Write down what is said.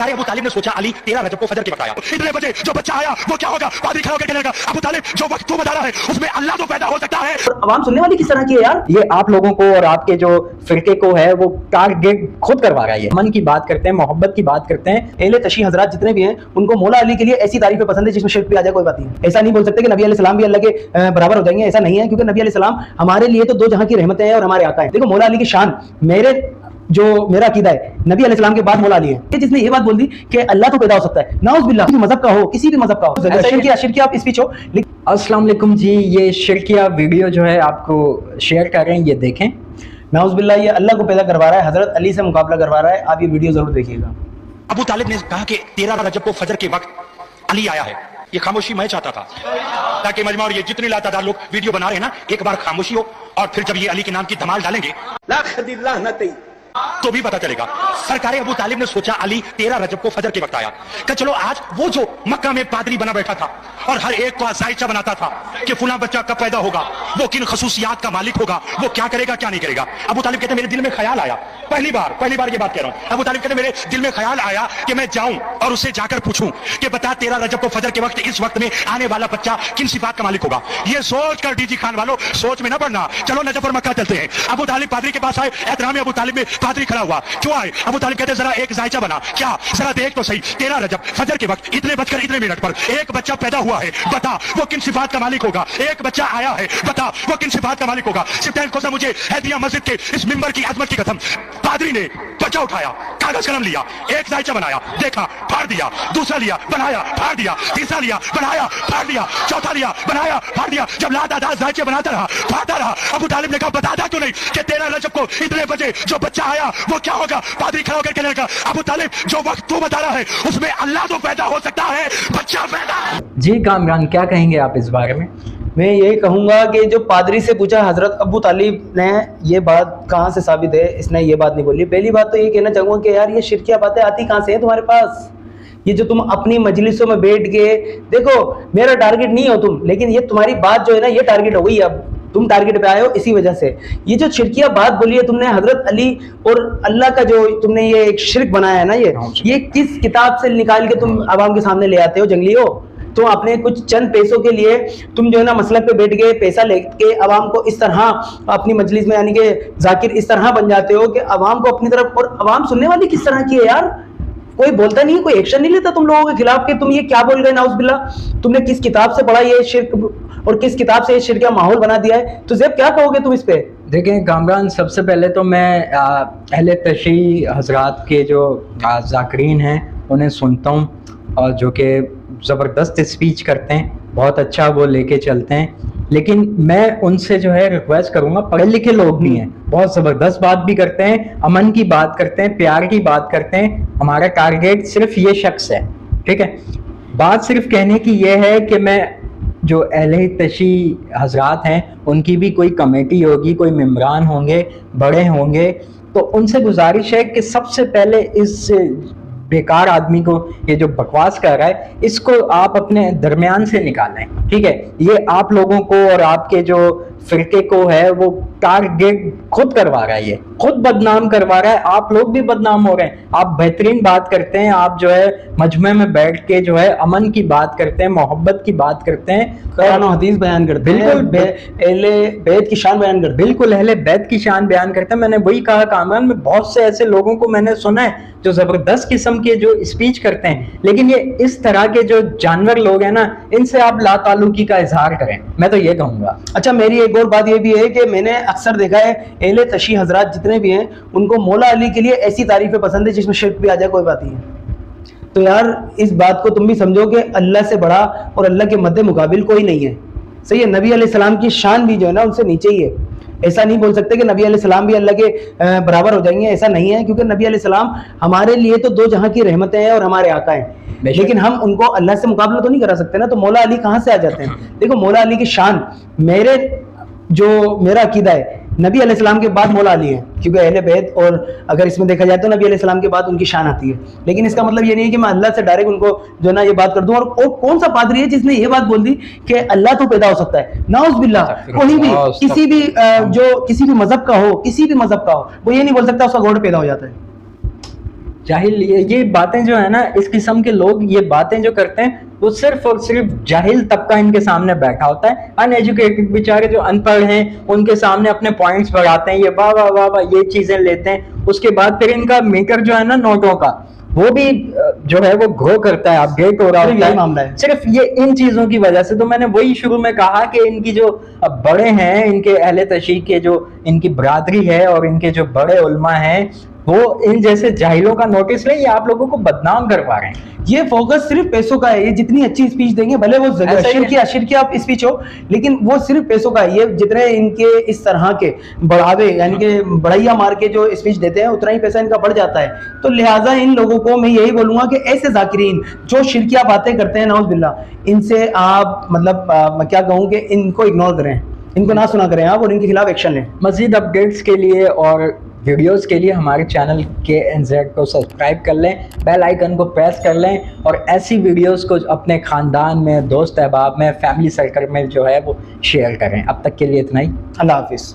अबू तालिब ने सोचा अली 13 रजब को फजर के वक्त आया, इतने बजे जो बच्चा आया वो क्या होगा, पादरी खड़ा होकर कहने लगा अबू तालिब जो वक्त तू बता रहा है उसमें अल्लाह तो पैदा हो सकता है। आवाम सुनने वाली किस तरह की है यार, ये आप लोगों को और आपके जो फिरके को है वो टारगेट खुद करवा रहा है। मन की बात करते हैं, मोहब्बत की बात करते हैं। एहले तशी हजरात जितने भी हैं उनको मौला अली के लिए ऐसी तारीफें पसंद है जिसमें शिर्क भी आ जाए, कोई बात नहीं। ऐसा नहीं बोल सकते कि नबी अलैहिस्सलाम भी अल्लाह के बराबर हो जाएंगे, ऐसा नहीं है, क्योंकि नबी अलैहिस्सलाम हमारे लिए तो दो जहां की रहमतें हैं और हमारे आका है। देखो मौला अली की शान मेरा अकीदा है नबी अलैहिस्सलाम के बाद मौला अली है, जिसने ये बात बोल दी कि अल्लाह तो पैदा हो सकता है, नाउज़ बिल्लाह, किसी मजहब का हो, किसी भी मजहब का हो, शिरकिया आप स्पीच हो। अस्सलाम वालेकुम जी, ये शिरकिया वीडियो जो है आपको शेयर कर रहे हैं, ये देखें। नाउज़ बिल्लाह, ये अल्लाह को पैदा करवा रहा है, हजरत अली से मुकाबला करवा रहा है। आप ये वीडियो जरूर देखिएगा। अबू तालिब ने कहा कि 13 रजब को फजर के वक्त अली आया है। ये खामोशी मैं चाहता था ताकि मजमा और ये जितने लातादार लोग वीडियो बना रहे हैं ना, एक बार खामोशी हो और फिर जब ये अली के नाम की धमाल डालेंगे तो भी पता चलेगा। सरकार अबू तालिब ने सोचा अली 13 रजब को फजर के वक्त आया, कि चलो आज वो जो मक्का में पादरी बना बैठा था और हर एक को आज़ाइचा बनाता था कि फुला बच्चा कब पैदा होगा, वो किन खसूसियात का मालिक होगा, वो क्या करेगा क्या नहीं करेगा। अबू तालिब कहते मेरे दिल में ख्याल आया, पहली बार ये बात कह रहा हूं। अबू तालिब कहते मेरे दिल में ख्याल आया कि मैं जाऊं और उससे जाकर पूछूं कि बता 13 रजब को फजर के वक्त इस वक्त में आने वाला बच्चा किन सिफात का मालिक होगा। ये सोच कर डीजी खान वालों सोच में ना पड़ना, चलो नजफ और मक्का चलते हैं। अबू तालिब पादरी के पास आए, एहतराम अबू तालिब में पादरी खड़ा हुआ, क्यों आए? अबू तालिब कहते जरा एक जायचा बना, क्या जरा देख तो सही 13 रजब फजर के वक्त इतने बजकर इतने मिनट पर एक बच्चा पैदा हुआ है, बता वो किन सिफात का मालिक होगा। एक बच्चा आया है, बता वो किन सिफात का मालिक होगा। सिर्फ मुझे हैदिया मस्जिद के इस मिंबर की अजमत की कसम, पादरी ने बच्चा उठाया, कागज कलम लिया, एक जायचा बनाया, देखा, फाड़ दिया, दूसरा लिया, बनाया, फाड़ दिया, तीसरा लिया, बनाया, फाड़ दिया, चौथा लिया, बनाया, फाड़ दिया। जब लादादार जायचे बनाता रहा, फाड़ता रहा, अबू तालिब ने कहा बता क्यों नहीं कि 13 रजब को इतने बजे जो बच्चा आया वो क्या होगा। पादरी खड़ा होकर कहने लगा अबू तालिब जो वक्त तू बता रहा है उसमें अल्लाह तो पैदा हो सकता है, बच्चा पैदा। जी कामरान, क्या कहेंगे आप इस बारे में? मैं यही कहूँगा कि जो पादरी से पूछा हजरत अबू तालिब ने ये बात कहाँ से साबित है, इसने ये बात नहीं बोली। पहली बात तो ये कहना चाहूँगा कि यार ये शिरकिया बातें आती कहाँ से है तुम्हारे पास। ये जो तुम अपनी मजलिसों में बैठ के, देखो मेरा टारगेट नहीं हो तुम, लेकिन ये तुम्हारी बात जो है ना ये टारगेट हो गई। अब तुम टारगेट पे आए हो इसी वजह से। ये जो शिरकिया बात बोली है तुमने हजरत अली और अल्लाह का जो तुमने ये एक शिरक बनाया है ना, ये किस किताब से निकाल के तुम आवाम के सामने ले आते हो? जंगली हो तो अपने कुछ चंद पैसों के लिए तुम जो है ना मसलक पे बैठ गए, पैसा लेके आवाम को इस तरह अपनी मजलिस में यानी कि जाकिर इस तरह बन जाते हो कि आवाम को अपनी तरफ, और आवाम सुनने वाली किस तरह की है यार, कोई बोलता नहीं, कोई एक्शन नहीं लेता तुम लोगों के खिलाफ कि तुम ये क्या बोल रहे, नाउज़ बिल्लाह। तुमने किस किताब से पढ़ा ये शिरक और किस किताब से ये शिरक का माहौल बना दिया है, तो ज़ेब क्या कहोगे तुम इस पे? देखें कामरान, सबसे पहले तो मैं अहले तशी हजरात के जो जाकिरीन हैं उन्हें सुनता हूँ और जो कि ज़बरदस्त स्पीच करते हैं, बहुत अच्छा वो लेके चलते हैं। लेकिन मैं उनसे जो है रिक्वेस्ट करूँगा, पढ़े लिखे लोग भी हैं, बहुत ज़बरदस्त बात भी करते हैं, अमन की बात करते हैं, प्यार की बात करते हैं। हमारा टारगेट सिर्फ ये शख्स है, ठीक है। बात सिर्फ कहने की ये है कि मैं जो अहले तशी हजरात हैं उनकी भी कोई कमेटी होगी, कोई मेम्बरान होंगे, बड़े होंगे, तो उनसे गुजारिश है कि सबसे पहले इस बेकार आदमी को, ये जो बकवास कर रहा है, इसको आप अपने दरमियान से निकालें, ठीक है। ये आप लोगों को और आपके जो फिरके को है वो टारगेट खुद करवा रहा है, ये खुद बदनाम करवा रहा है, आप लोग भी बदनाम हो रहे हैं। आप बेहतरीन बात करते हैं, आप जो है मजमे में बैठ के जो है अमन की बात करते हैं, मोहब्बत की बात करते हैं, कुरान और हदीस बयान करते हैं, बिल्कुल अहले बैत की शान बयान करते हैं, बिल्कुल अहले बैत की शान बयान करते हैं। मैंने वही कहा कामरान, में बहुत से ऐसे लोगों को मैंने सुना है जो जबरदस्त किस्म के जो स्पीच करते हैं, लेकिन ये इस तरह के जो जानवर लोग हैं ना, इनसे आप लाताल्लुकी का इजहार करें, मैं तो ये कहूँगा। अच्छा, मेरी एक और बात ये भी है कि मैंने अक्सर देखा है अहले तशी हजरात जितने भी हैं उनको मौला अली के लिए ऐसी तारीफें पसंद है जिसमें शिर्क भी आ जाए, कोई बात नहीं है। तो यार इस बात को तुम भी समझो कि अल्लाह से बड़ा और अल्लाह के मद्दे मुकाबिल कोई नहीं है, सही है। नबी अलैहिस्सलाम की शान भी जो है ना उनसे नीचे ही है। ऐसा नहीं बोल सकते कि नबी अलैहिस्सलाम भी अल्लाह के बराबर हो जाएंगे, ऐसा नहीं है, क्योंकि नबी अलैहिस्सलाम हमारे लिए तो दो जहां की रहमतें हैं और हमारे आका हैं, लेकिन हम उनको अल्लाह से मुकाबला तो नहीं करा सकते ना। तो मौला अली कहाँ से आ जाते हैं? देखो मौला अली की शान, मेरा अकीदा है नबी अलैहिस्सलाम के बाद मौला अली है, क्योंकि अहले बैत, और अगर इसमें देखा जाए तो नबी अलैहिस्सलाम के बाद उनकी शान आती है। लेकिन इसका मतलब ये नहीं है कि मैं अल्लाह से डायरेक्ट उनको जो ना ये बात कर दूं। और कौन सा पादरी है जिसने ये बात बोल दी कि अल्लाह तो पैदा हो सकता है? नाउज़ बिल्लाह, कोई भी किसी भी जो किसी भी मजहब का हो, किसी भी मजहब का हो, वो ये नहीं बोल सकता उसका गॉड पैदा हो जाता है। जाहिल ये बातें जो है ना, इस किस्म के लोग ये बातें जो करते हैं वो सिर्फ और सिर्फ जाहिल तबका इनके सामने बैठा होता है। अनएजुकेटेड बेचारे जो अनपढ़ हैं उनके सामने अपने पॉइंट्स बढ़ाते हैं, ये वाह वाह वाह वाह ये चीजें लेते हैं। उसके बाद फिर इनका मेकर जो है ना नोटों का, वो भी जो है वो ग्रो करता है, अपडेट हो रहा होता है। मामला है सिर्फ ये इन चीजों की वजह से। तो मैंने वही शुरू में कहा कि इनकी जो बड़े हैं, इनके अहले तशीह के जो इनकी बरादरी है और इनके जो बड़े उलमा हैं, वो इन जैसे जाहिलों का नोटिस ले, ये आप लोगों को बदनाम करवा रहे हैं। ये फोकस सिर्फ पैसों का है। ये जितनी अच्छी स्पीच देंगे, भले वो शिरकी आप स्पीच हो, लेकिन वो सिर्फ पैसों का है। ये जितने इनके इस तरह के बढ़ावे यानी कि बढ़ैया मार के जो स्पीच देते हैं, उतना ही पैसा इनका बढ़ जाता है। तो लिहाजा इन लोगों को मैं यही बोलूंगा कि ऐसे जाकिरीन जो शिरकिया बातें करते हैं नाउज़ बिल्लाह, इनसे आप मतलब मैं क्या कहूँ कि इनको इग्नोर करें, इनको ना सुना करें आप, और इनके खिलाफ एक्शन लें। मज़ीद अपडेट्स के लिए और वीडियोस के लिए हमारे चैनल KNZ को सब्सक्राइब कर लें, बेल आइकन को प्रेस कर लें, और ऐसी वीडियोस को अपने ख़ानदान में, दोस्त अहबाब में, फैमिली सर्कल में जो है वो शेयर करें। अब तक के लिए इतना ही। अल्लाह हाफिज़।